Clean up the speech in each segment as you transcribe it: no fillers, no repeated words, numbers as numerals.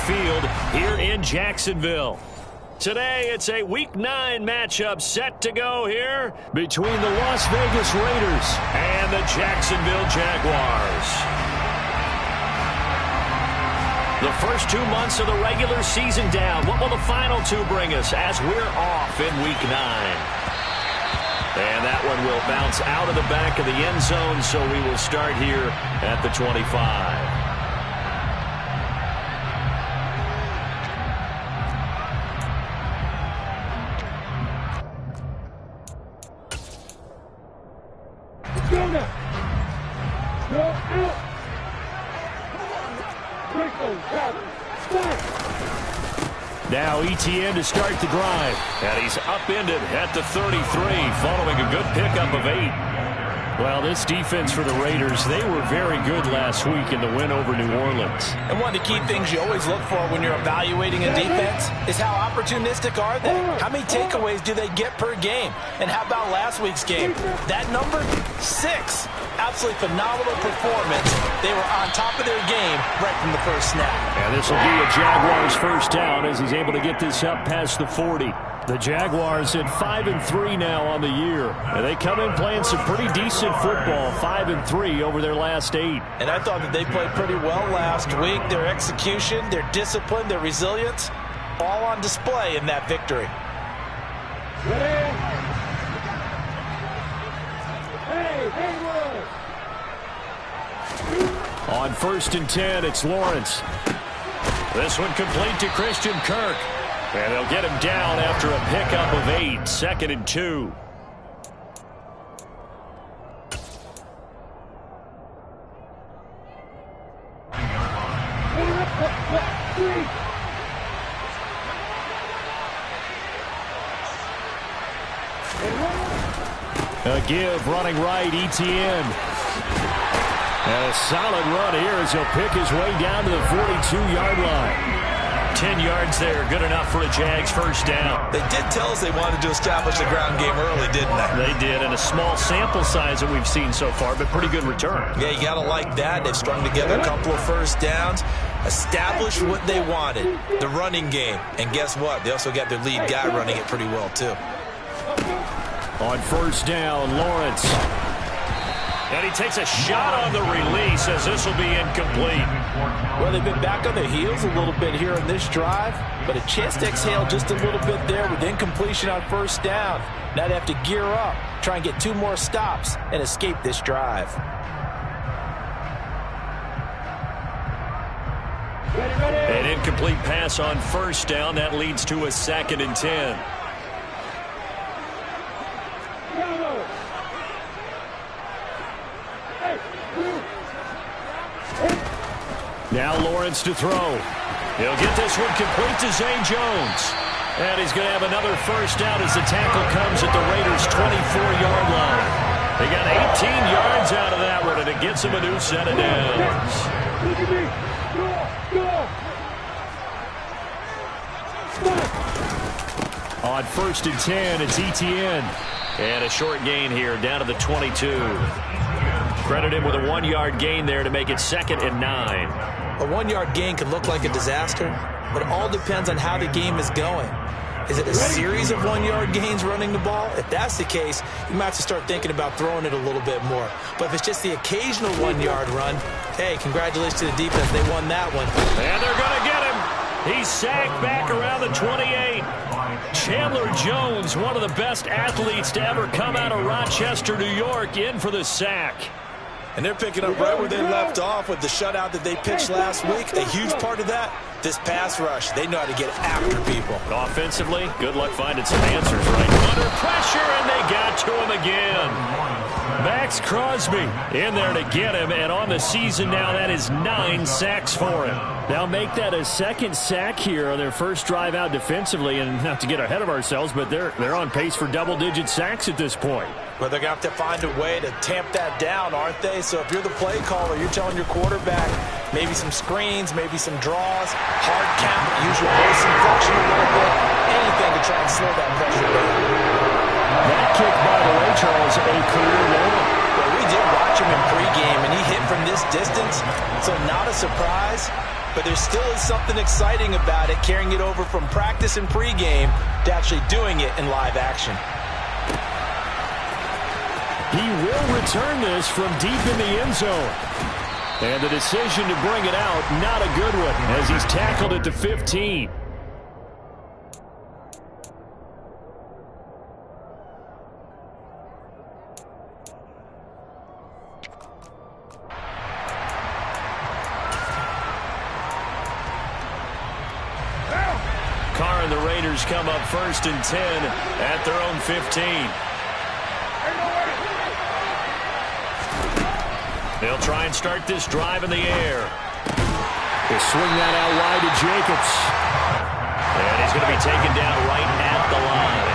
Field here in Jacksonville. Today, it's a Week 9 matchup set to go here between the Las Vegas Raiders and the Jacksonville Jaguars. The first 2 months of the regular season down. What will the final 2 bring us as we're off in Week 9? And that one will bounce out of the back of the end zone, so we will start here at the 25. Now ETN to start the drive. And he's upended at the 33 following a good pickup of 8. Well, this defense for the Raiders, they were very good last week in the win over New Orleans. And one of the key things you always look for when you're evaluating a defense is how opportunistic are they? How many takeaways do they get per game? And how about last week's game? That number, 6. Absolutely phenomenal performance. They were on top of their game right from the first snap. And this will be a Jaguars first down as he's able to get this up past the 40. The Jaguars at 5-3 now on the year. And they come in playing some pretty decent football, 5-3 over their last 8. And I thought that they played pretty well last week. Their execution, their discipline, their resilience, all on display in that victory. On 1st and 10, it's Lawrence. This one complete to Christian Kirk. And they'll get him down after a pickup of 8, 2nd and 2. A give running right, ETN. And a solid run here as he'll pick his way down to the 42-yard line. 10 yards there, good enough for a Jags first down. They did tell us they wanted to establish the ground game early, didn't they? They did, and a small sample size that we've seen so far, but pretty good return. Yeah, you got to like that. They've strung together a couple of first downs, established what they wanted, the running game. And guess what? They also got their lead guy running it pretty well, too. On first down, Lawrence. And he takes a shot on the release as this will be incomplete. Well, they've been back on their heels a little bit here in this drive, but a chance to exhale just a little bit there with incompletion on first down. Now they have to gear up, try and get 2 more stops, and escape this drive. An incomplete pass on first down. That leads to a 2nd and 10. Now Lawrence to throw. He'll get this one complete to Zane Jones. And he's going to have another first down as the tackle comes at the Raiders' 24-yard line. They got 18 yards out of that one, and it gets them a new set of downs. On 1st and 10, it's ETN. And a short gain here down to the 22. Credit him with a 1-yard gain there to make it 2nd and 9. A 1-yard gain can look like a disaster, but it all depends on how the game is going. Is it a series of 1-yard gains running the ball? If that's the case, you might have to start thinking about throwing it a little bit more. But if it's just the occasional 1-yard run, hey, congratulations to the defense. They won that one. And they're going to get him. He's sacked back around the 28. Chandler Jones, one of the best athletes to ever come out of Rochester, New York, in for the sack. And they're picking up right where they left off with the shutout that they pitched last week. A huge part of that, this pass rush. They know how to get after people. Offensively, good luck finding some answers right under pressure, and they got to him again. Max Crosby in there to get him, and on the season now, that is 9 sacks for him. Now make that a 2nd sack here on their first drive out defensively, and not to get ahead of ourselves, but they're on pace for double-digit sacks at this point. Well, they're going to have to find a way to tamp that down, aren't they? So if you're the play caller, you're telling your quarterback maybe some screens, maybe some draws, hard count, use your pace and flexion a little bit, anything to try and slow that pressure down. That kick, by the way, Charles, a career moment. Well, we We did watch him in pregame, and he hit from this distance, so not a surprise. But there still is something exciting about it, carrying it over from practice and pregame to actually doing it in live action. He will return this from deep in the end zone. And the decision to bring it out, not a good one, as he's tackled at the 15. Carr and the Raiders come up 1st and 10 at their own 15. They'll try and start this drive in the air. They'll swing that out wide to Jacobs. And he's going to be taken down right at the line.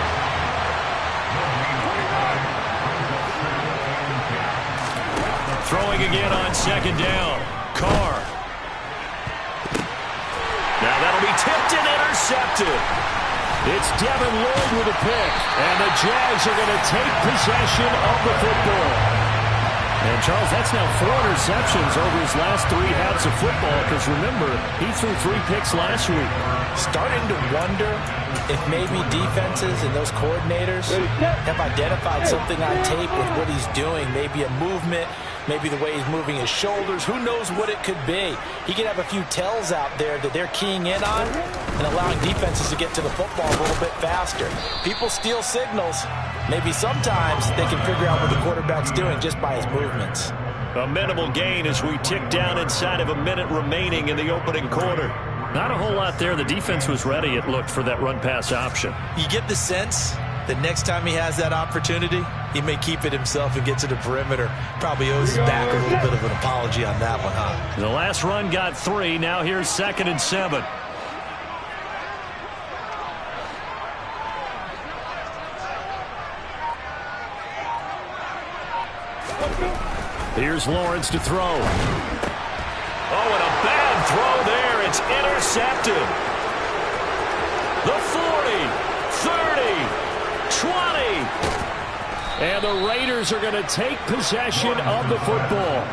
Throwing again on 2nd down. Carr. Now that'll be tipped and intercepted. It's Devin Lloyd with a pick. And the Jags are going to take possession of the football. And, Charles, that's now 4 interceptions over his last 3 halves of football, because, remember, he threw 3 picks last week. Starting to wonder if maybe defenses and those coordinators have identified something on tape with what he's doing, maybe a movement, maybe the way he's moving his shoulders. Who knows what it could be? He could have a few tells out there that they're keying in on and allowing defenses to get to the football a little bit faster. People steal signals. Maybe sometimes they can figure out what the quarterback's doing just by his movements. A minimal gain as we tick down inside of a minute remaining in the opening quarter. Not a whole lot there. The defense was ready, it looked, for that run-pass option. You get the sense that next time he has that opportunity, he may keep it himself and get to the perimeter. Probably owes his back a little bit of an apology on that one, huh? The last run got 3. Now here's 2nd and 7. Here's Lawrence to throw. Oh, and a bad throw there. It's intercepted. The 40, 30, 20. And the Raiders are going to take possession of the football.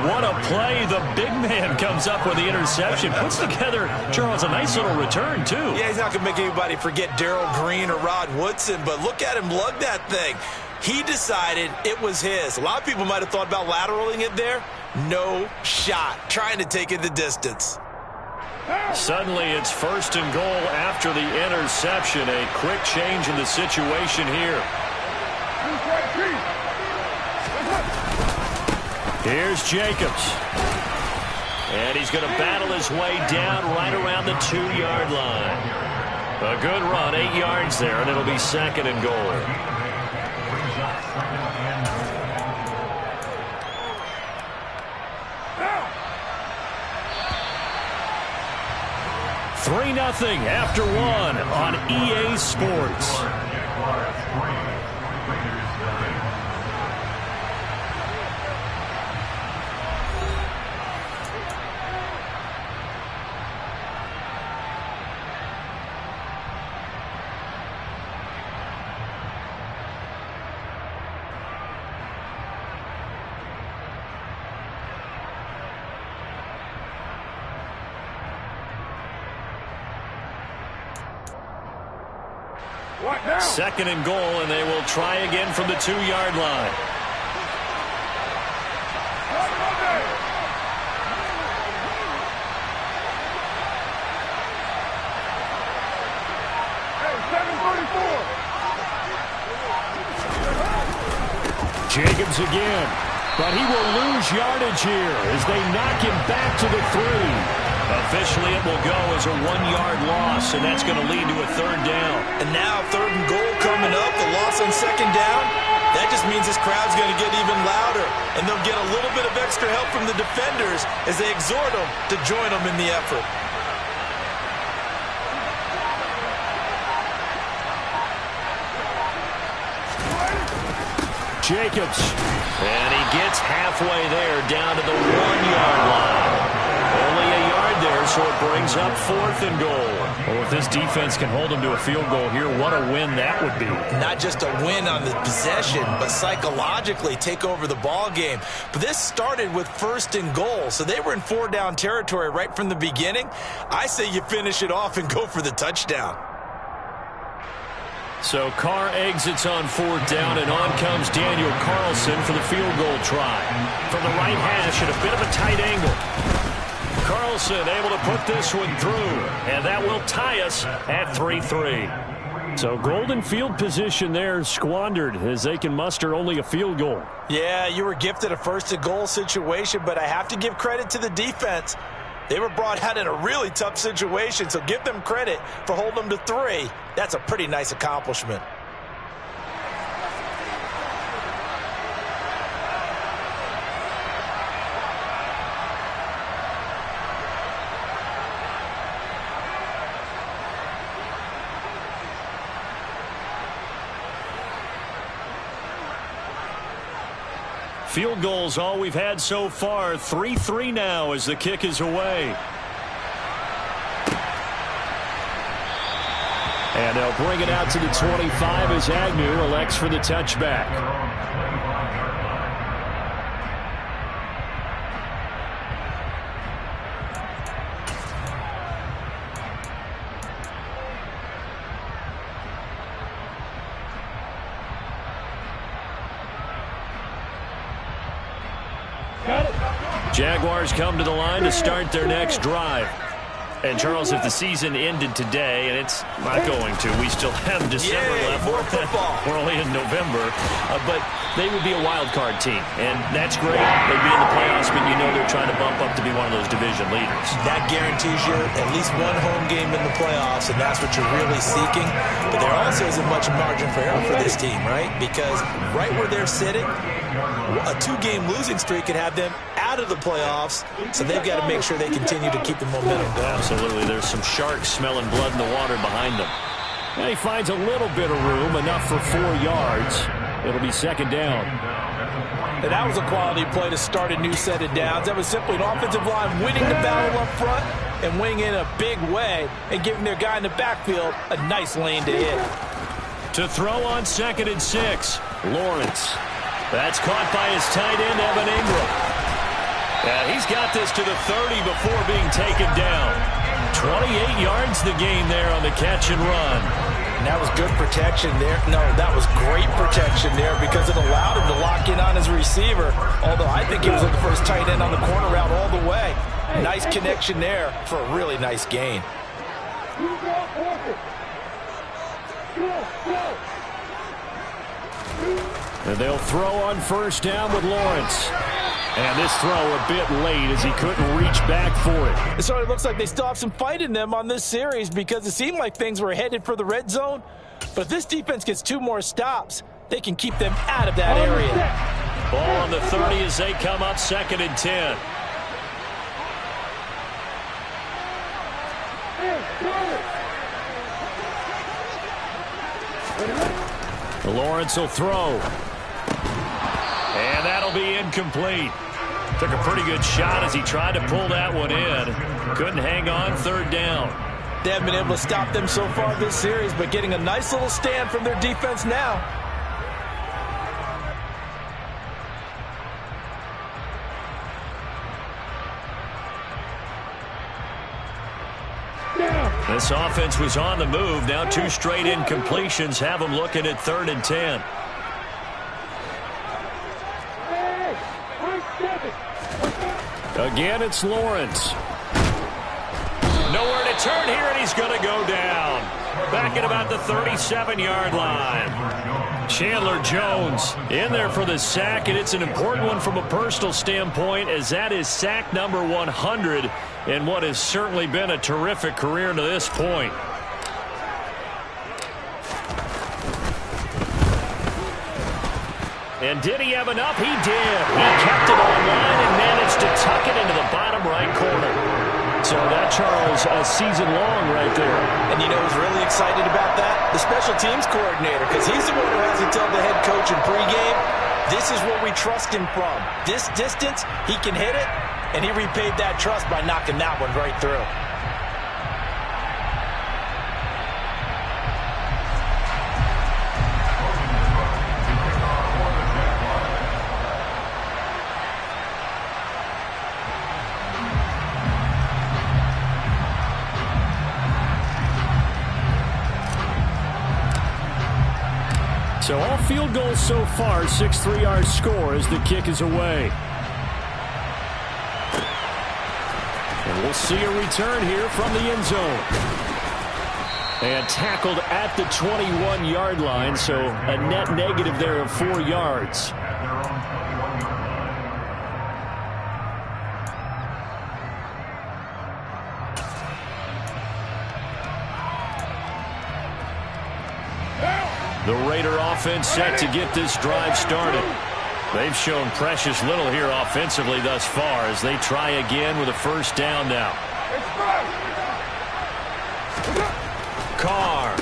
What a play. The big man comes up with the interception. Puts together, Charles, a nice little return, too. Yeah, he's not going to make anybody forget Darrell Green or Rod Woodson, but look at him lug that thing. He decided it was his. A lot of people might have thought about lateraling it there. No shot. Trying to take it the distance. Suddenly it's 1st and goal after the interception. A quick change in the situation here. Here's Jacobs. And he's going to battle his way down right around the 2-yard line. A good run, 8 yards there, and it'll be 2nd and goal. 3-0 after 1 on EA Sports. Second and goal, and they will try again from the 2-yard line. Jacobs again, but he will lose yardage here as they knock him back to the 3. Officially, it will go as a 1-yard loss, and that's going to lead to a 3rd down. And now 3rd and goal coming up, the loss on 2nd down. That just means this crowd's going to get even louder, and they'll get a little bit of extra help from the defenders as they exhort them to join them in the effort. Jacobs, and he gets halfway there down to the 1-yard line. Only a yard there, score, so it brings up 4th and goal. Well, if this defense can hold them to a field goal here, what a win that would be. Not just a win on the possession, but psychologically take over the ball game. But this started with 1st and goal, so they were in 4-down territory right from the beginning. I say you finish it off and go for the touchdown. So Carr exits on 4th down, and on comes Daniel Carlson for the field goal try. From the right hash at a bit of a tight angle. Carlson able to put this one through, and that will tie us at 3-3. So golden field position there squandered as they can muster only a field goal. Yeah, you were gifted a 1st and goal situation, but I have to give credit to the defense. They were brought out in a really tough situation, so give them credit for holding them to 3. That's a pretty nice accomplishment. Field goals all we've had so far. 3-3 now as the kick is away. And they'll bring it out to the 25 as Agnew elects for the touchback. Jaguars come to the line to start their next drive. And, Charles, if the season ended today, and it's not going to, we still have December left. More football. We're only in November. But they would be a wild card team, and that's great. They'd be in the playoffs, but you know they're trying to bump up to be one of those division leaders. That guarantees you at least one home game in the playoffs, and that's what you're really seeking. But there also isn't much margin for error for this team, right? Because right where they're sitting, a 2-game losing streak could have them out of the playoffs, so they've got to make sure they continue to keep the momentum going. Absolutely. There's some sharks smelling blood in the water behind them. And he finds a little bit of room, enough for 4 yards. It'll be 2nd down. And that was a quality play to start a new set of downs. That was simply an offensive line winning the battle up front and winning in a big way and giving their guy in the backfield a nice lane to hit. To throw on 2nd and 6, Lawrence. That's caught by his tight end, Evan Ingram. Yeah, he's got this to the 30 before being taken down. 28 yards the gain there on the catch and run. And that was good protection there. No, that was great protection there because it allowed him to lock in on his receiver. Although I think he was looking for his tight end on the corner route all the way. Nice connection there for a really nice gain. And they'll throw on 1st down with Lawrence. And this throw a bit late as he couldn't reach back for it. So it looks like they still have some fight in them on this series because it seemed like things were headed for the red zone. But if this defense gets 2 more stops, they can keep them out of that area. Ball on the 30 as they come up 2nd and 10. Lawrence will throw. And that'll be incomplete. Took a pretty good shot as he tried to pull that one in. Couldn't hang on 3rd down. They haven't been able to stop them so far this series, but getting a nice little stand from their defense now. This offense was on the move. Now 2 straight incompletions have them looking at 3rd and 10. Again, it's Lawrence. Nowhere to turn here, and he's going to go down. Back at about the 37-yard line. Chandler Jones in there for the sack, and it's an important one from a personal standpoint, as that is sack number 100 in what has certainly been a terrific career to this point. And did he have enough? He did. He kept it online and managed to tuck it into the bottom right corner. So that, Charles, a season long right there. And you know who's really excited about that? The special teams coordinator, because he's the one who has to tell the head coach in pregame, this is where we trust him from. This distance, he can hit it. and he repaid that trust by knocking that one right through. So all field goals so far, 6-3 our score as the kick is away. And we'll see a return here from the end zone. And tackled at the 21-yard line, so a net negative there of 4 yards. The Raider offense set to get this drive started. They've shown precious little here offensively thus far as they try again with a first down now. Carr.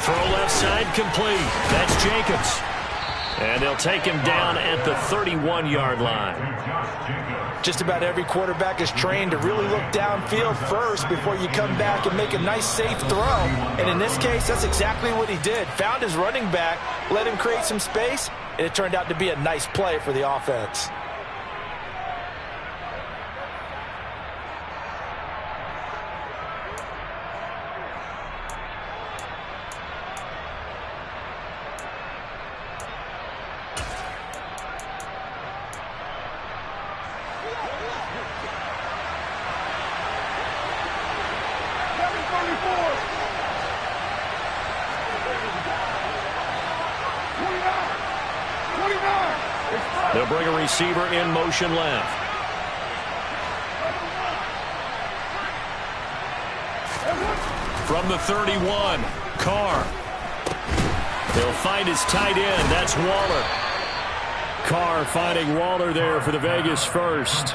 Throw left side complete. That's Jacobs. And they'll take him down at the 31-yard line. Just about every quarterback is trained to really look downfield first before you come back and make a nice, safe throw. And in this case, that's exactly what he did. Found his running back, let him create some space, and it turned out to be a nice play for the offense. They'll bring a receiver in motion left. From the 31, Carr. He'll find his tight end. That's Waller. Carr finding Waller there for the Vegas first.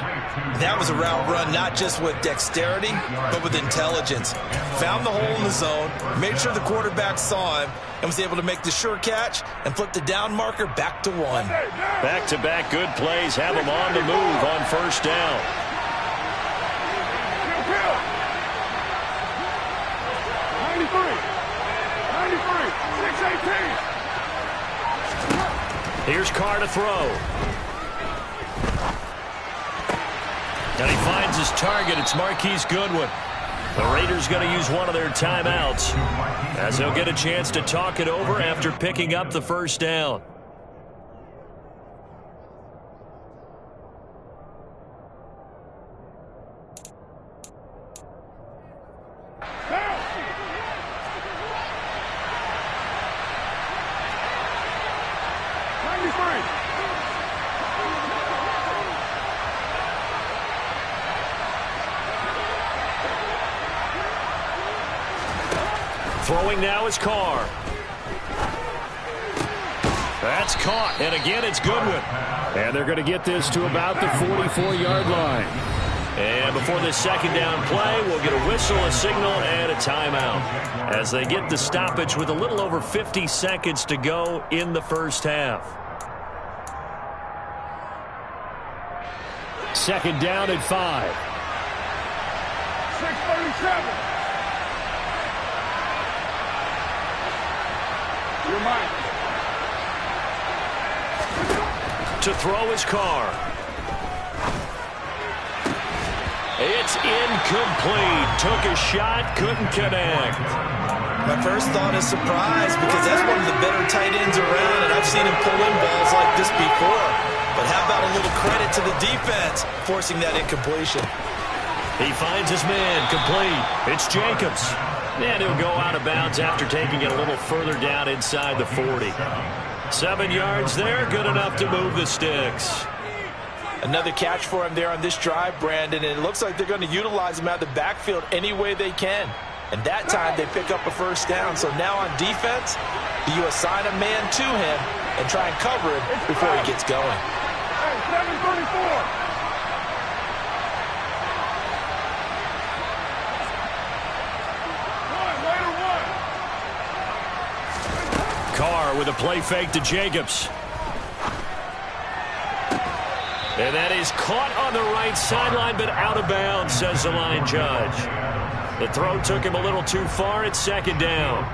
That was a route run not just with dexterity, but with intelligence. Found the hole in the zone, made sure the quarterback saw him, and was able to make the sure catch and flip the down marker back to 1. Back-to-back good plays have him on the move on first down. Here's Carr to throw. And he finds his target. It's Marquise Goodwin. The Raiders going to use one of their timeouts as they'll get a chance to talk it over after picking up the first down. Throwing now is Carr. That's caught, and again it's Goodwin. And they're going to get this to about the 44-yard line. And before this second down play, we'll get a whistle, a signal, and a timeout as they get the stoppage with a little over 50 seconds to go in the first half. Second down at 5. 6:37. To throw his Carr. It's incomplete. Took a shot, couldn't connect. My first thought is surprise because that's one of the better tight ends around, and I've seen him pull in balls like this before. But how about a little credit to the defense forcing that incompletion? He finds his man complete. It's Jacobs. And he'll go out of bounds after taking it a little further down inside the 40. 7 yards there, good enough to move the sticks. Another catch for him there on this drive, Brandon, and it looks like they're going to utilize him out of the backfield any way they can. And that time they pick up a first down. So now on defense, do you assign a man to him and try and cover him before he gets going? 7:34. Carr with a play fake to Jacobs. And that is caught on the right sideline, but out of bounds, says the line judge. The throw took him a little too far. It's second down.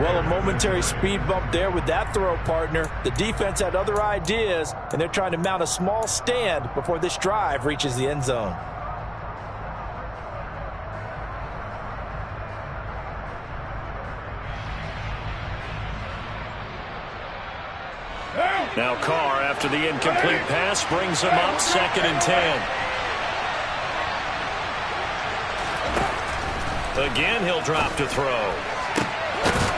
Well, a momentary speed bump there with that throw, partner. The defense had other ideas, and they're trying to mount a small stand before this drive reaches the end zone. Now Carr, after the incomplete pass, brings him up 2nd and 10. Again, he'll drop to throw.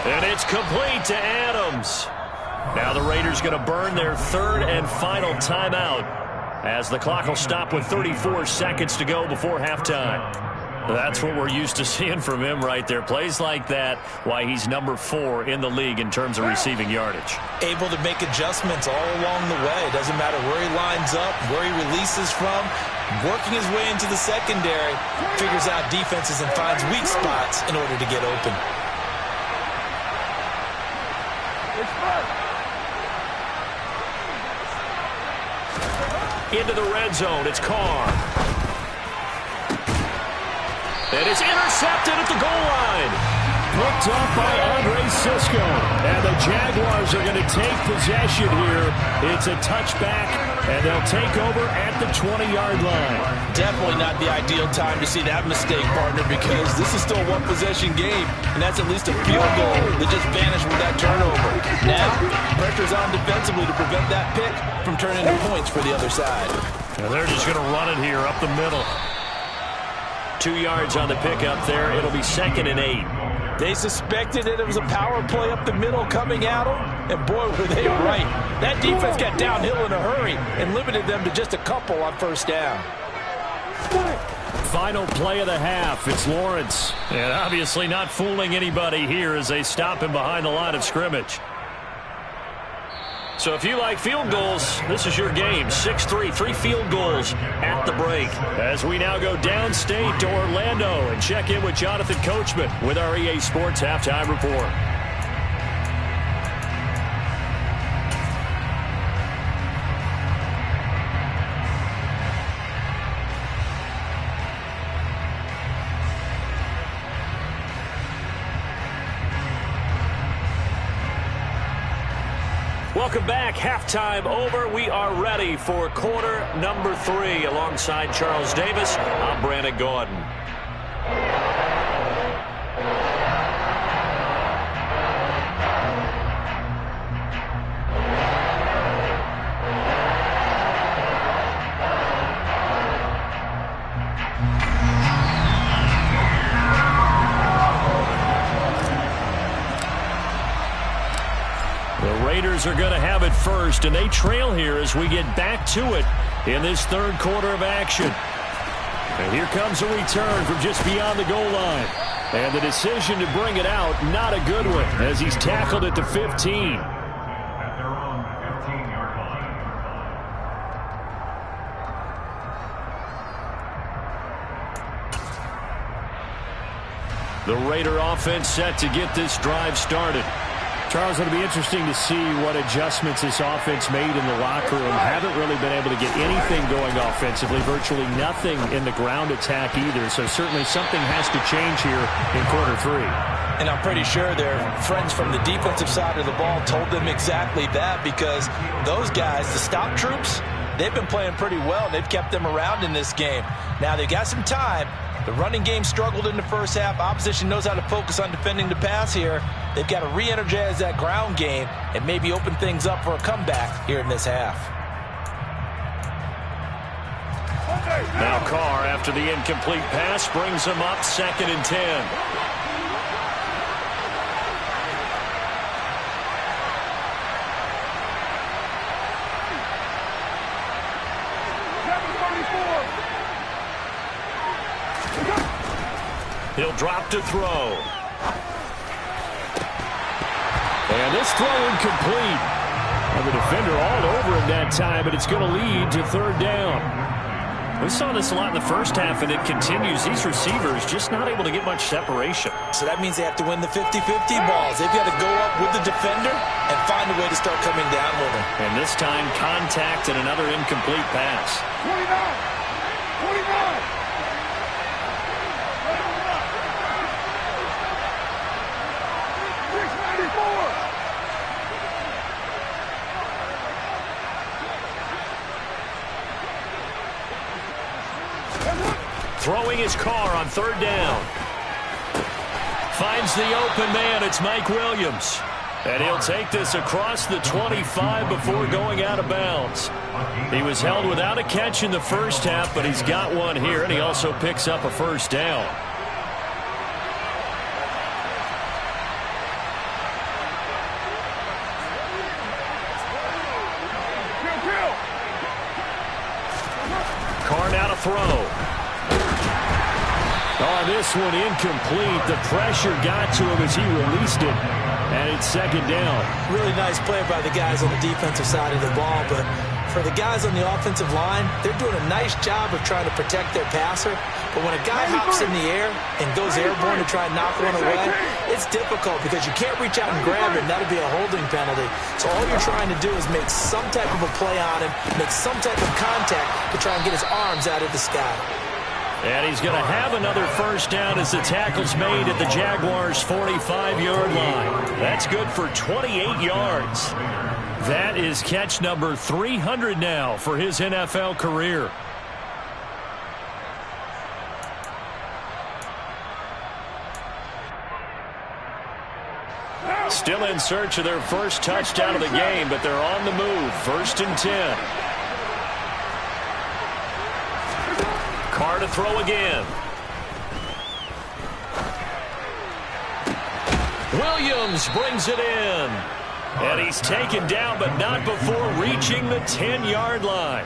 And it's complete to Adams. Now the Raiders going to burn their 3rd and final timeout as the clock will stop with 34 seconds to go before halftime. That's what we're used to seeing from him right there. Plays like that, why he's number 4 in the league in terms of receiving yardage. Able to make adjustments all along the way. Doesn't matter where he lines up, where he releases from. Working his way into the secondary, figures out defenses and finds weak spots in order to get open. Into the red zone, it's Carr. And it's intercepted at the goal line. Picked up by Cisco. And the Jaguars are going to take possession here. It's a touchback, and they'll take over at the 20-yard line. Definitely not the ideal time to see that mistake, partner, because this is still a one-possession game, and that's at least a field goal that just vanished with that turnover. Now, pressure's on defensively to prevent that pick from turning into points for the other side. And they're just going to run it here up the middle. 2 yards on the pickup there. It'll be 2nd and 8. They suspected that it was a power play up the middle coming at them, and boy, were they right. That defense got downhill in a hurry and limited them to just a couple on first down. Final play of the half. It's Lawrence. And obviously not fooling anybody here as they stop him behind the line of scrimmage. So if you like field goals, this is your game. 6-3, 3 field goals at the break. As we now go downstate to Orlando and check in with Jonathan Coachman with our EA Sports Halftime Report. Welcome back. Halftime over. We are ready for quarter number 3. Alongside Charles Davis, I'm Brandon Gordon. Raiders are going to have it first, and they trail here as we get back to it in this 3rd quarter of action. And here comes a return from just beyond the goal line. And the decision to bring it out, not a good one, as he's tackled at the 15. The Raider offense set to get this drive started. Charles, it'll be interesting to see what adjustments this offense made in the locker room. Haven't really been able to get anything going offensively, virtually nothing in the ground attack either. So certainly something has to change here in quarter 3. And I'm pretty sure their friends from the defensive side of the ball told them exactly that, because those guys, the stop troops, they've been playing pretty well. They've kept them around in this game. Now they've got some time. The running game struggled in the first half. Opposition knows how to focus on defending the pass here. They've got to re-energize that ground game and maybe open things up for a comeback here in this half. Now Carr, after the incomplete pass, brings him up 2nd and 10. He'll drop to throw. And this throw incomplete. And the defender all over him that time, but it's going to lead to 3rd down. We saw this a lot in the first half, and it continues. These receivers just not able to get much separation. So that means they have to win the 50-50 balls. They've got to go up with the defender and find a way to start coming down with him. And this time, contact and another incomplete pass. 29! 29! Throwing his car on third down. Finds the open man. It's Mike Williams. And he'll take this across the 25 before going out of bounds. He was held without a catch in the first half, but he's got one here, and he also picks up a first down. Carr now to throw. Oh, this one incomplete. The pressure got to him as he released it, and it's second down. Really nice play by the guys on the defensive side of the ball, but for the guys on the offensive line, they're doing a nice job of trying to protect their passer. But when a guy hops in the air and goes airborne to try and knock one away, it's difficult because you can't reach out and grab it, and that'll be a holding penalty. So all you're trying to do is make some type of a play on him, make some type of contact to try and get his arms out of the sky. And he's going to have another first down as the tackle's made at the Jaguars' 45-yard line. That's good for 28 yards. That is catch number 300 now for his NFL career. Still in search of their first touchdown of the game, but they're on the move. 1st and 10. Carr to throw again. Williams brings it in. And he's taken down, but not before reaching the 10-yard line.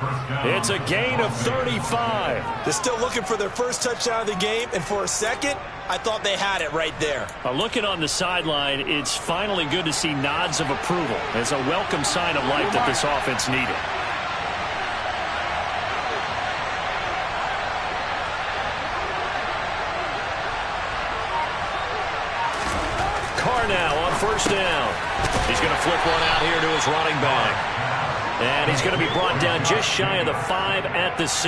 It's a gain of 35. They're still looking for their first touchdown of the game, and for a second, I thought they had it right there. Looking on the sideline, it's finally good to see nods of approval. It's a welcome sign of life that this offense needed. Now on first down. He's going to flip one out here to his running back. And he's going to be brought down just shy of the 5 at the 6.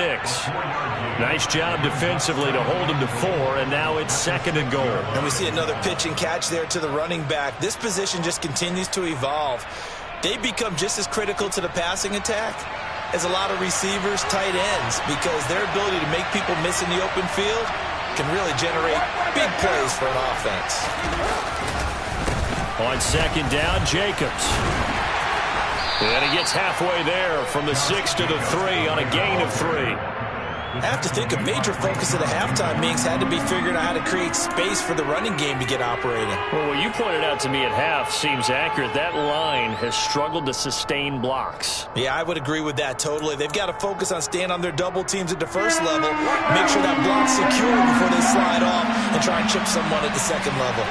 Nice job defensively to hold him to 4, and now it's 2nd and goal. And we see another pitch and catch there to the running back. This position just continues to evolve. They become just as critical to the passing attack as a lot of receivers, tight ends, because their ability to make people miss in the open field can really generate big plays for an offense. On 2nd down, Jacobs. And he gets halfway there from the 6 to the 3 on a gain of 3. I have to think a major focus of the halftime meetings had to be figuring out how to create space for the running game to get operating. Well, what you pointed out to me at half seems accurate. That line has struggled to sustain blocks. Yeah, I would agree with that totally. They've got to focus on staying on their double teams at the first level, make sure that block's secure before they slide off and try and chip someone at the second level.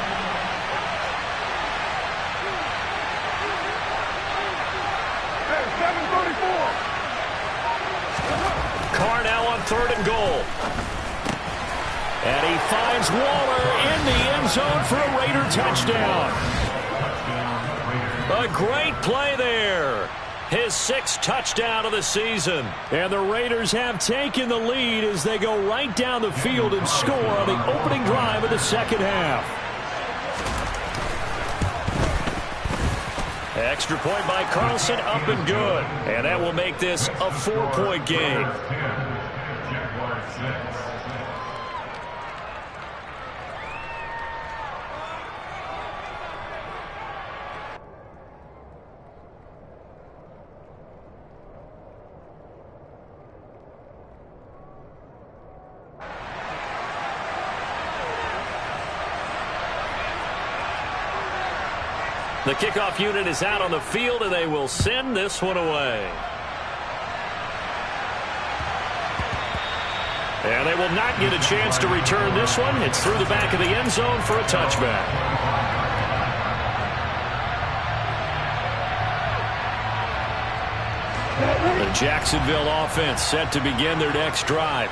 Carr now on 3rd and goal. And he finds Waller in the end zone for a Raider touchdown. A great play there. His 6th touchdown of the season. And the Raiders have taken the lead as they go right down the field and score on the opening drive of the second half. Extra point by Carlson, up and good. And that will make this a 4-point game. The kickoff unit is out on the field, and they will send this one away. And they will not get a chance to return this one. It's through the back of the end zone for a touchback. The Jacksonville offense set to begin their next drive.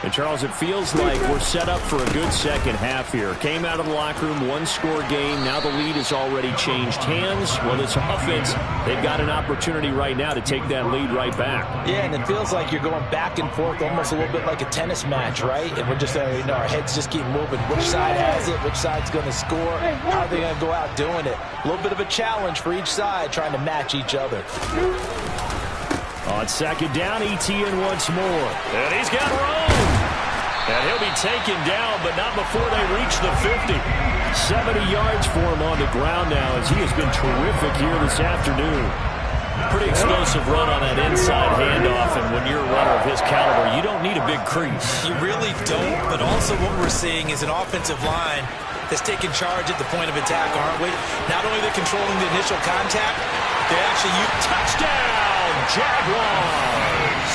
And, Charles, it feels like we're set up for a good second half here. Came out of the locker room, one-score game. Now the lead has already changed hands. Well, this offense, they've got an opportunity right now to take that lead right back. Yeah, and it feels like you're going back and forth almost a little bit like a tennis match, right? And we're just, our heads just keep moving. Which side has it? Which side's going to score? How are they going to go out doing it? A little bit of a challenge for each side trying to match each other. On second down, Etienne once more. And he's got room. And he'll be taken down, but not before they reach the 50. 70 yards for him on the ground now as he has been terrific here this afternoon. Pretty explosive run on that inside handoff, and when you're a runner of his caliber, you don't need a big crease. You really don't, but also what we're seeing is an offensive line that's taking charge at the point of attack, aren't we? Not only are they controlling the initial contact, they actually use touchdown, Jaguars!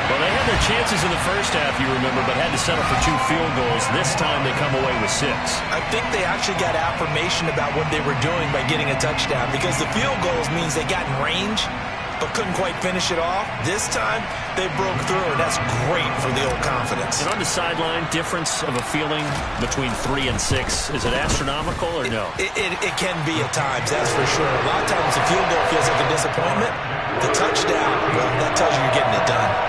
Well, they had their chances in the first half, you remember, but had to settle for 2 field goals. This time they come away with 6. I think they actually got affirmation about what they were doing by getting a touchdown, because the field goals means they got in range but couldn't quite finish it off. This time they broke through, and that's great for the old confidence. And on the sideline, difference of a feeling between 3 and 6, is it astronomical or no? It can be at times, that's for sure. A lot of times the field goal feels like a disappointment. The touchdown, well, that tells you you're getting it done.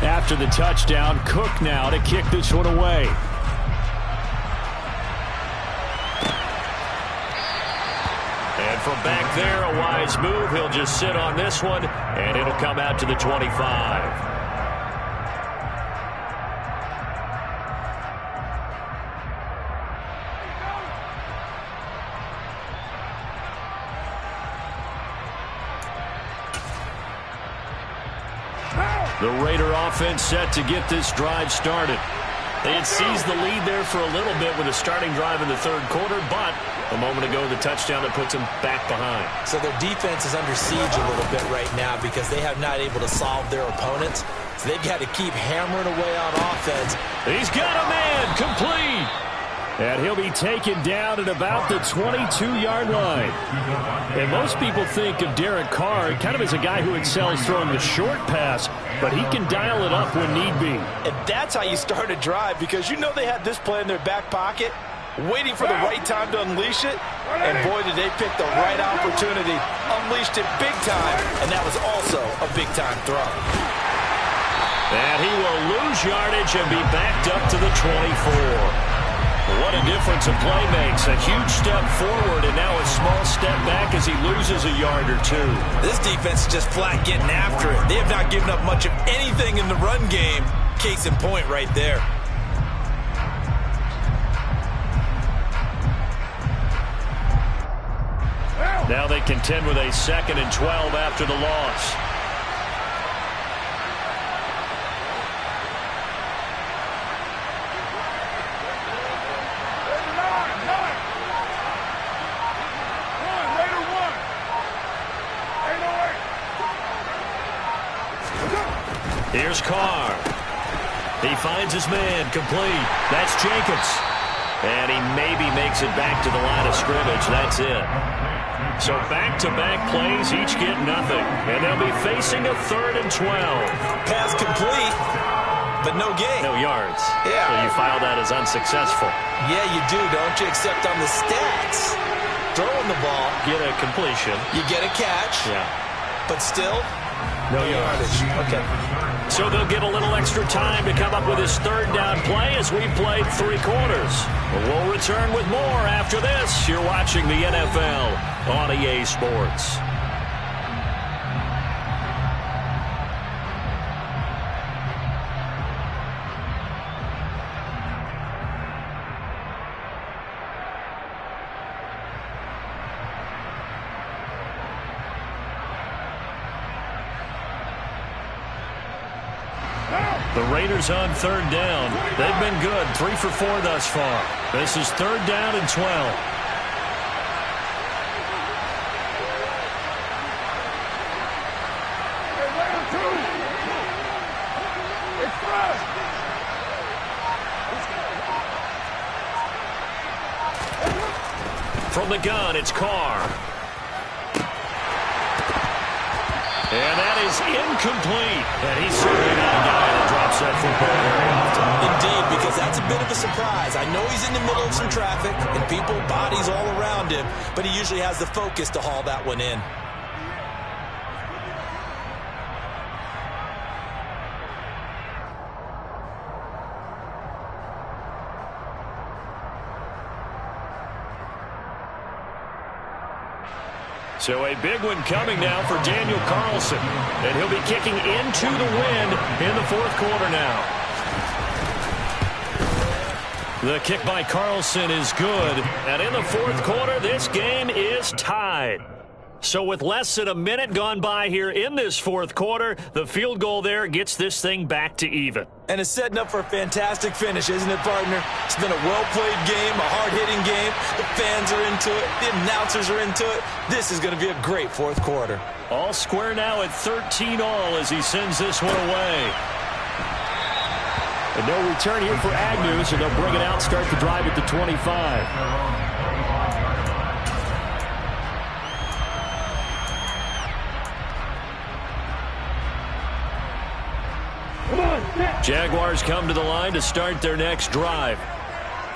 After the touchdown, Cook now to kick this one away. And from back there, a wise move. He'll just sit on this one, and it'll come out to the 25. The Raider offense set to get this drive started. They had seized the lead there for a little bit with a starting drive in the third quarter, but a moment ago the touchdown that puts them back behind. So their defense is under siege a little bit right now because they have not able to solve their opponents. So they've got to keep hammering away on offense. He's got a man, complete. And he'll be taken down at about the 22-yard line. And most people think of Derek Carr kind of as a guy who excels throwing the short pass, but he can dial it up when need be. And that's how you start a drive, because you know they had this play in their back pocket, waiting for the right time to unleash it. And boy, did they pick the right opportunity. Unleashed it big time, and that was also a big-time throw. And he will lose yardage and be backed up to the 24. What a difference a play makes. A huge step forward and now a small step back as he loses a yard or 2. This defense is just flat getting after it. They have not given up much of anything in the run game. Case in point right there. Now they contend with a 2nd and 12 after the loss. Here's Carr. He finds his man, complete. That's Jacobs. And he maybe makes it back to the line of scrimmage. That's it. So back-to-back plays, each get nothing. And they'll be facing a 3rd and 12. Pass complete, but no gain. No yards. Yeah. So you file that as unsuccessful. Yeah, you do, don't you? Except on the stats. Throwing the ball. Get a completion. You get a catch. Yeah. But still, no yardage. Okay. So they'll get a little extra time to come up with his 3rd down play as we played 3 quarters. We'll return with more after this. You're watching the NFL on EA Sports. The Raiders on third down. They've been good, 3 for 4 thus far. This is third down and 12. From the gun, it's Carr. And that is incomplete. And he's certainly not a guy that drops that football very often. Indeed, because that's a bit of a surprise. I know he's in the middle of some traffic and people, bodies all around him, but he usually has the focus to haul that one in. So a big one coming now for Daniel Carlson. And he'll be kicking into the wind in the fourth quarter now. The kick by Carlson is good. And in the fourth quarter, this game is tied. So with less than a minute gone by here in this fourth quarter, the field goal there gets this thing back to even. And it's setting up for a fantastic finish, isn't it, partner? It's been a well-played game, a hard-hitting game. The fans are into it. The announcers are into it. This is going to be a great fourth quarter. All square now at 13 all as he sends this one away. And no return here for Agnew, so they'll bring it out, start the drive at the 25. Jaguars come to the line to start their next drive.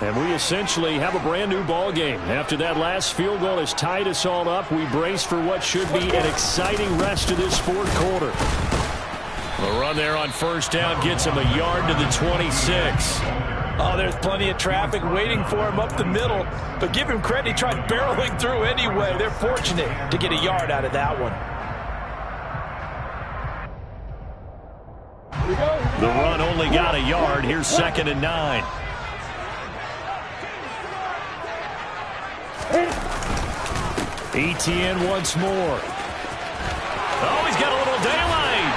And we essentially have a brand new ball game. After that last field goal has tied us all up, we brace for what should be an exciting rest of this fourth quarter. The run there on first down gets him a yard to the 26. Oh, there's plenty of traffic waiting for him up the middle. But give him credit, he tried barreling through anyway. They're fortunate to get a yard out of that one. The run only got a yard. Here's 2nd and 9. Etienne once more. Oh, he's got a little daylight.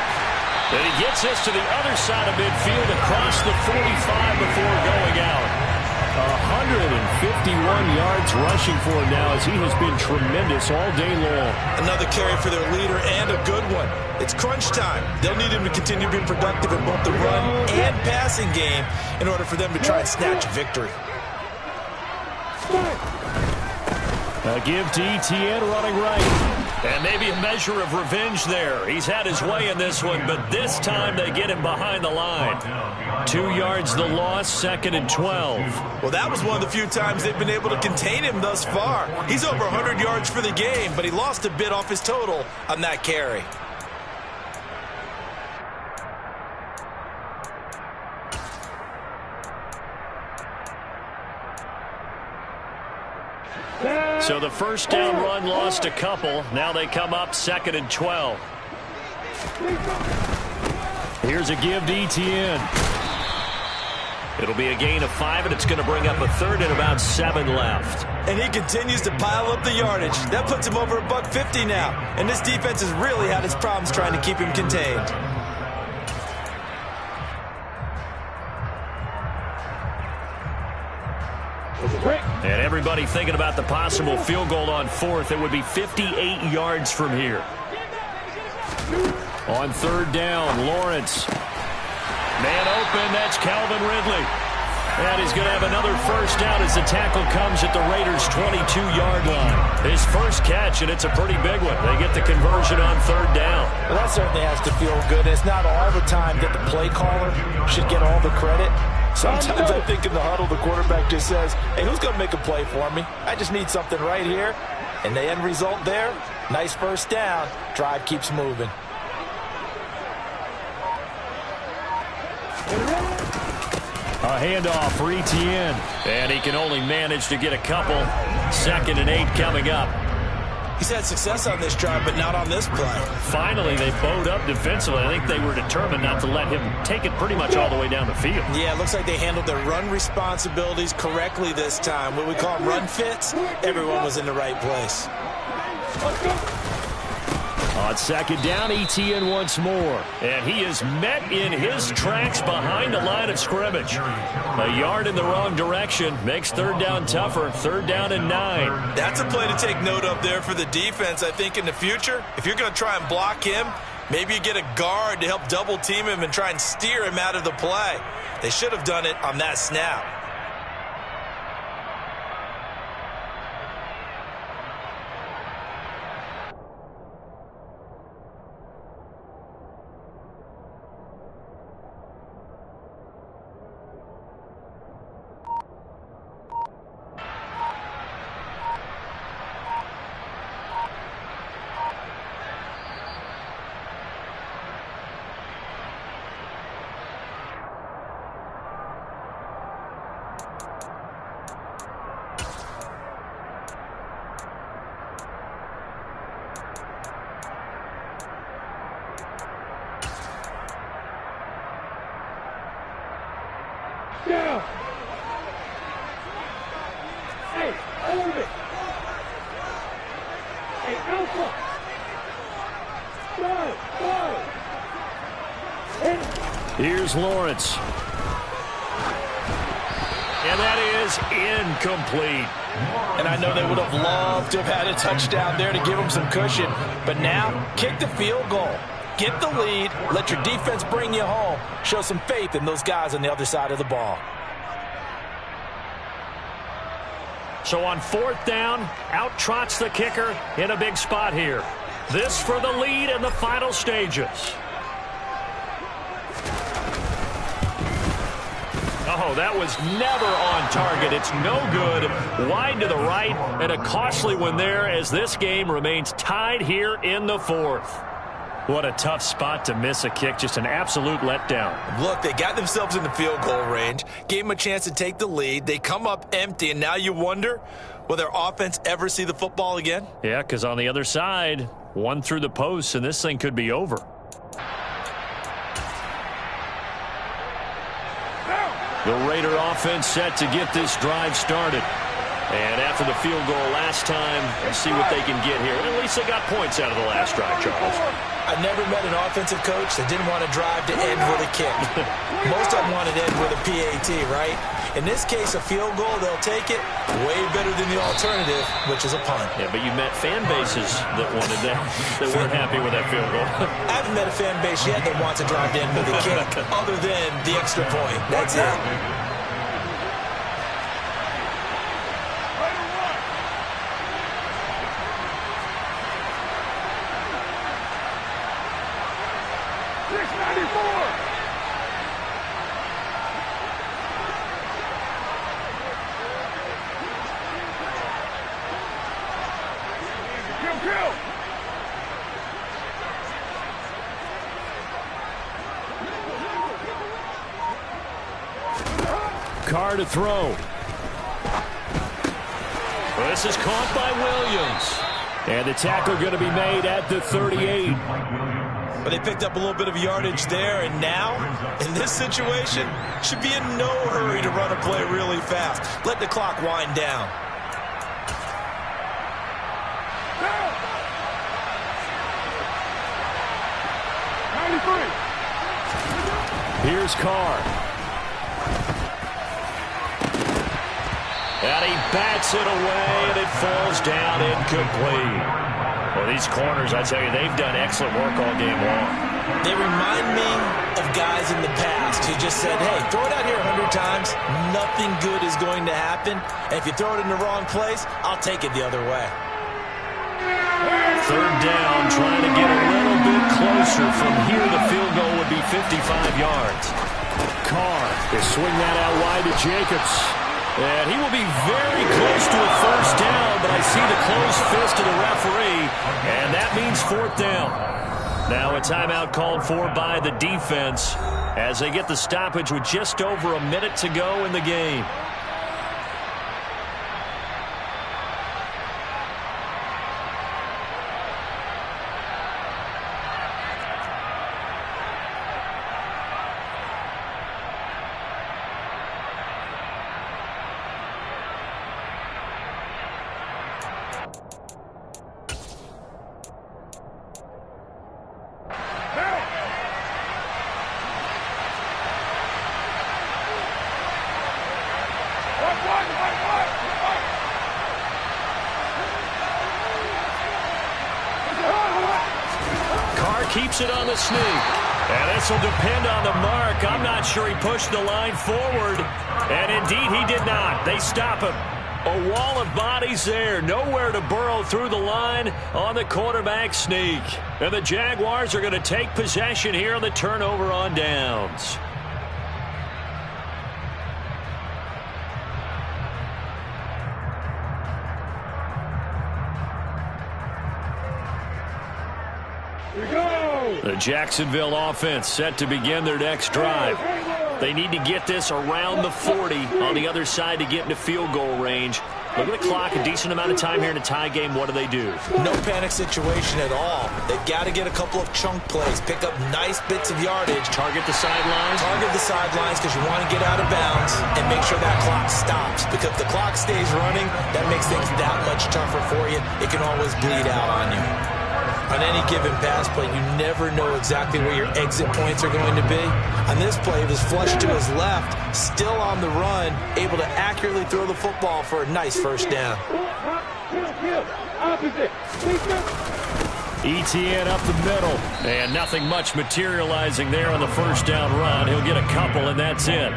And he gets this to the other side of midfield across the 45 before going out. 151 yards rushing for him now as he has been tremendous all day long. Another carry for their leader and a good one. It's crunch time. They'll need him to continue being productive in both the run and passing game in order for them to try and snatch a victory. A give to Etienne running right. And maybe a measure of revenge there. He's had his way in this one, but this time they get him behind the line. 2 yards the loss, 2nd and 12. Well, that was one of the few times they've been able to contain him thus far. He's over 100 yards for the game, but he lost a bit off his total on that carry. So the first down run lost a couple. Now they come up 2nd and 12. Here's a give to Etienne. It'll be a gain of 5, and it's going to bring up a 3rd and about 7 left. And he continues to pile up the yardage. That puts him over $150 now. And this defense has really had its problems trying to keep him contained. And everybody thinking about the possible field goal on 4th. It would be 58 yards from here. On 3rd down, Lawrence. Man open, that's Calvin Ridley. And he's going to have another first down as the tackle comes at the Raiders' 22-yard line. His first catch, and it's a pretty big one. They get the conversion on 3rd down. Well, that certainly has to feel good. It's not all the time that the play caller should get all the credit. Sometimes I think in the huddle, the quarterback just says, hey, who's going to make a play for me? I just need something right here. And the end result there, nice first down. Drive keeps moving. A handoff for Etienne. And he can only manage to get a couple. 2nd and 8 coming up. He's had success on this drive, but not on this play. Finally, they bowed up defensively. I think they were determined not to let him take it pretty much all the way down the field. Yeah, it looks like they handled their run responsibilities correctly this time. What we call run fits, everyone was in the right place. On second down, ETN once more. And he is met in his tracks behind the line of scrimmage. A yard in the wrong direction makes third down tougher. Third down and 9. That's a play to take note of there for the defense, I think, in the future. If you're going to try and block him, maybe you get a guard to help double team him and try and steer him out of the play. They should have done it on that snap. Down. Hey, hold it. Hey, alpha. Go. Here's Lawrence. And that is incomplete. And I know they would have loved to have had a touchdown there to give them some cushion. But now, kick the field goal. Get the lead, let your defense bring you home. Show some faith in those guys on the other side of the ball. So on fourth down, out trots the kicker in a big spot here. This for the lead in the final stages. Oh, that was never on target. It's no good. Wide to the right, and a costly one there as this game remains tied here in the fourth. What a tough spot to miss a kick. Just an absolute letdown. Look, they got themselves in the field goal range, gave them a chance to take the lead. They come up empty, and now you wonder, will their offense ever see the football again? Yeah, because on the other side, one through the post, and this thing could be over. The Raider offense set to get this drive started. And after the field goal last time, let's see what they can get here. At least they got points out of the last drive, Charles. I've never met an offensive coach that didn't want to drive to end with a kick. Most of them want to end with a PAT, right? In this case, a field goal, they'll take it way better than the alternative, which is a punt. Yeah, but you met fan bases that wanted that, that weren't happy with that field goal. I haven't met a fan base yet that wants to drive to end with a kick, other than the extra point. That's it. Carr to throw. Well, this is caught by Williams. And the tackle going to be made at the 38. But they picked up a little bit of yardage there, and now, in this situation, should be in no hurry to run a play really fast. Let the clock wind down. Here's Carr. And he bats it away, and it falls down incomplete. Well, these corners, I tell you, they've done excellent work all game long. They remind me of guys in the past who just said, hey, throw it out here 100 times. Nothing good is going to happen. And if you throw it in the wrong place, I'll take it the other way. Third down, trying to get a little bit closer. From here, the field goal would be 55 yards. Carr, they swing that out wide to Jacobs. And he will be very close to a first down, but I see the closed fist of the referee, and that means fourth down. Now a timeout called for by the defense as they get the stoppage with just over a minute to go in the game. keeps it on the sneak. And this will depend on the mark. I'm not sure he pushed the line forward. And indeed, he did not. They stop him. A wall of bodies there. Nowhere to burrow through the line on the quarterback sneak. And the Jaguars are going to take possession here on the turnover on downs. The Jacksonville offense set to begin their next drive. They need to get this around the 40 on the other side to get into field goal range. Look at the clock, a decent amount of time here in a tie game. What do? No panic situation at all. They've got to get a couple of chunk plays, pick up nice bits of yardage. Target the sidelines? Target the sidelines because you want to get out of bounds and make sure that clock stops. Because if the clock stays running, that makes things that much tougher for you. It can always bleed out on you. On any given pass play, you never know exactly where your exit points are going to be. On this play, he was flushed to his left, still on the run, able to accurately throw the football for a nice first down. ETN up the middle, and nothing much materializing there on the first down run. He'll get a couple, and that's it.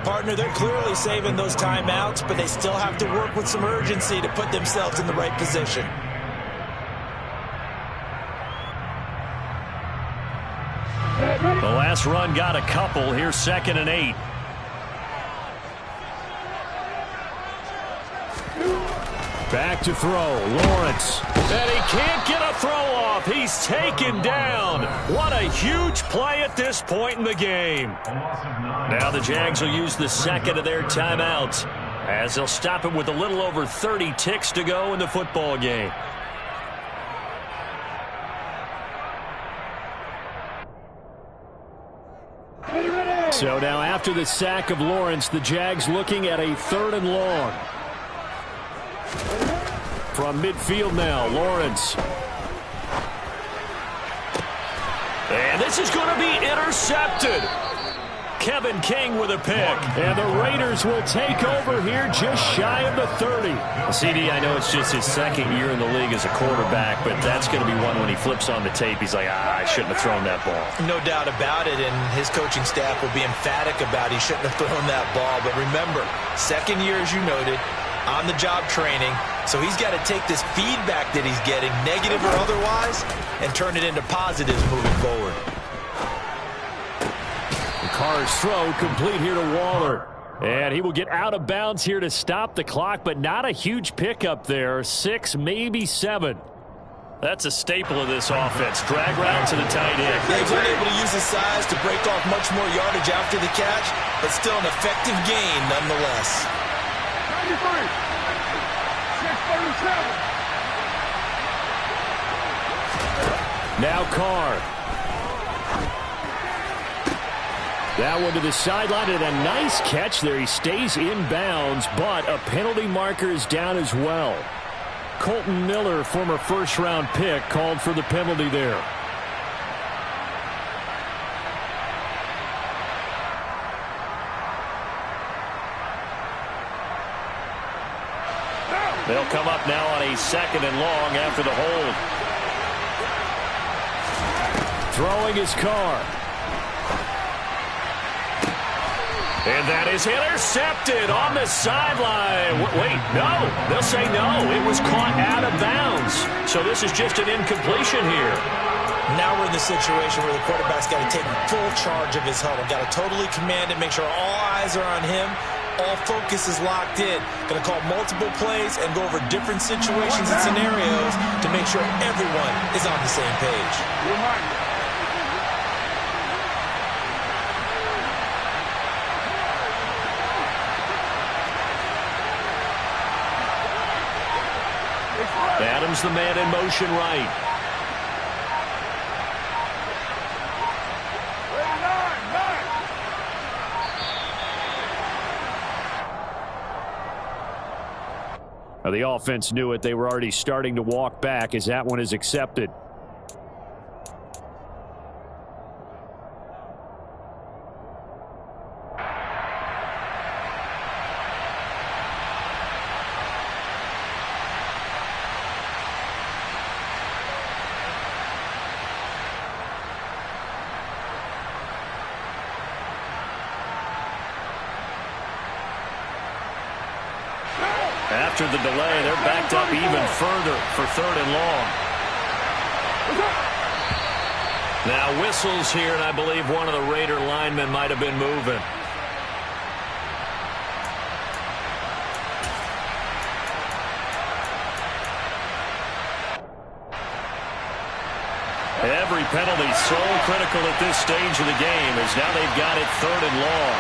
Partner, they're clearly saving those timeouts, but they still have to work with some urgency to put themselves in the right position. The last run got a couple. Here's 2nd and 8. Back to throw. Lawrence. And he can't get a throw off. He's taken down. What a huge play at this point in the game. Now the Jags will use the second of their timeouts as they'll stop it with a little over 30 ticks to go in the football game. So now after the sack of Lawrence, the Jags looking at a 3rd and long. From midfield now, Lawrence. And this is going to be intercepted. Kevin King with a pick. And the Raiders will take over here just shy of the 30. CD, I know it's just his 2nd year in the league as a quarterback, but that's going to be one when he flips on the tape. He's like, I shouldn't have thrown that ball. No doubt about it, and his coaching staff will be emphatic about he shouldn't have thrown that ball. But remember, 2nd year, as you noted, on-the-job training. So he's got to take this feedback that he's getting, negative or otherwise, and turn it into positives moving forward. Carr's throw complete here to Waller. And he will get out of bounds here to stop the clock, but not a huge pickup there. 6, maybe 7. That's a staple of this offense. Drag route to the tight end. Yeah, he's unable to use his size to break off much more yardage after the catch, but still an effective gain nonetheless. 93. 637. Now Carr. That one to the sideline, and a nice catch there. He stays in bounds, but a penalty marker is down as well. Colton Miller, former first-round pick, called for the penalty there. They'll come up now on a 2nd and long after the hold. Throwing his Carr. And that is intercepted on the sideline. Wait, no. They'll say no. It was caught out of bounds. So this is just an incompletion here. Now we're in the situation where the quarterback's got to take full charge of his huddle. Got to totally command it, make sure all eyes are on him. All focus is locked in. Going to call multiple plays and go over different situations and scenarios to make sure everyone is on the same page. Adams the man in motion right. Now the offense knew it. They were already starting to walk back as that one is accepted. After the delay, they're backed up even further for 3rd and long. Now whistles here, and I believe one of the Raider linemen might have been moving. Every penalty so critical at this stage of the game, as now they've got it 3rd and long.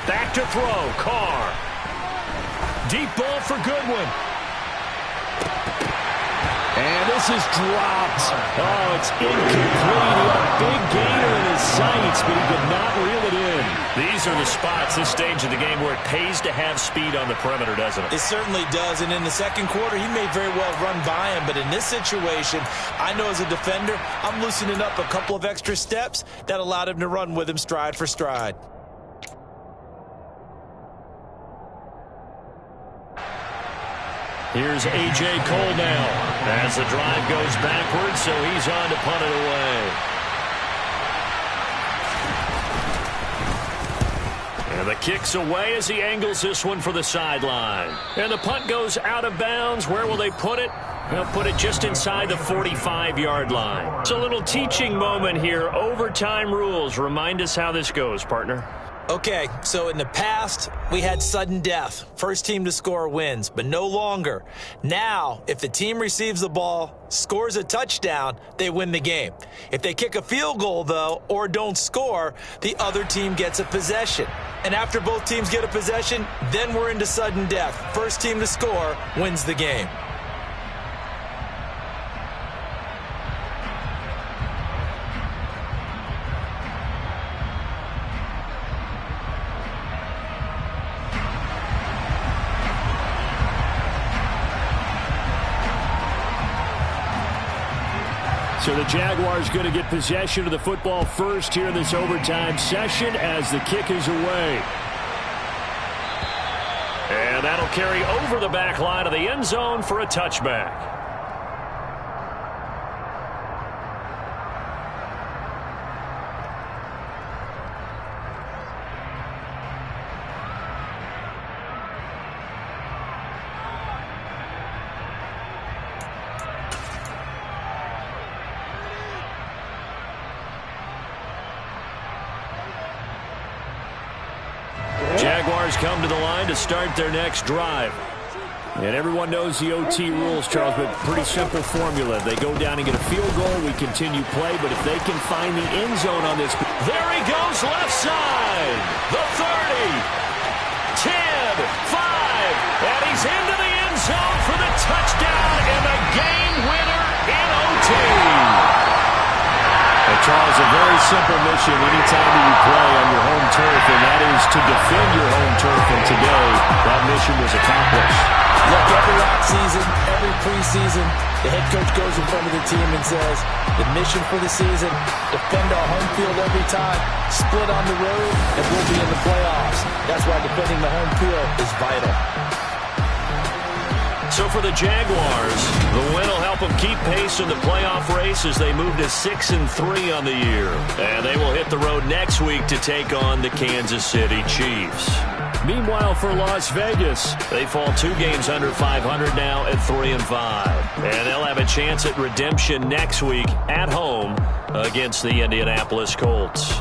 Back to throw, Carr. Deep ball for Goodwin. And this is dropped. Oh, it's incomplete. He had a big gainer in his sights, but he could not reel it in. These are the spots, this stage of the game, where it pays to have speed on the perimeter, doesn't it? It certainly does, and in the second quarter, he may very well run by him, but in this situation, I know as a defender, I'm loosening up a couple of extra steps that allowed him to run with him stride for stride. Here's A.J. Cole now as the drive goes backwards, so he's on to punt it away. And the kick's away as he angles this one for the sideline. And the punt goes out of bounds. Where will they put it? They'll put it just inside the 45-yard line. It's a little teaching moment here. Overtime rules. Remind us how this goes, partner. Okay, so in the past, we had sudden death. First team to score wins, but no longer. Now, if the team receives the ball, scores a touchdown, they win the game. If they kick a field goal, though, or don't score, the other team gets a possession. And after both teams get a possession, then we're into sudden death. First team to score wins the game. So the Jaguars going to get possession of the football first here in this overtime session as the kick is away. And that'll carry over the back line of the end zone for a touchback. Jaguars come to the line to start their next drive. And everyone knows the OT rules, Charles, but pretty simple formula. They go down and get a field goal, we continue play, but if they can find the end zone on this. There he goes, left side. The 30, 10, 5, and he's into the end zone for the touchdown and the game winner in OT. And Charles, a very simple mission anytime you play on your home turf, and that is to defend your home turf. And today, that mission was accomplished. Look, every offseason, every preseason, the head coach goes in front of the team and says, the mission for the season, defend our home field every time, split on the road, and we'll be in the playoffs. That's why defending the home field is vital. So for the Jaguars, the win will help them keep pace in the playoff race as they move to 6-3 on the year. And they will hit the road next week to take on the Kansas City Chiefs. Meanwhile, for Las Vegas, they fall 2 games under 500 now at 3-5. And they'll have a chance at redemption next week at home against the Indianapolis Colts.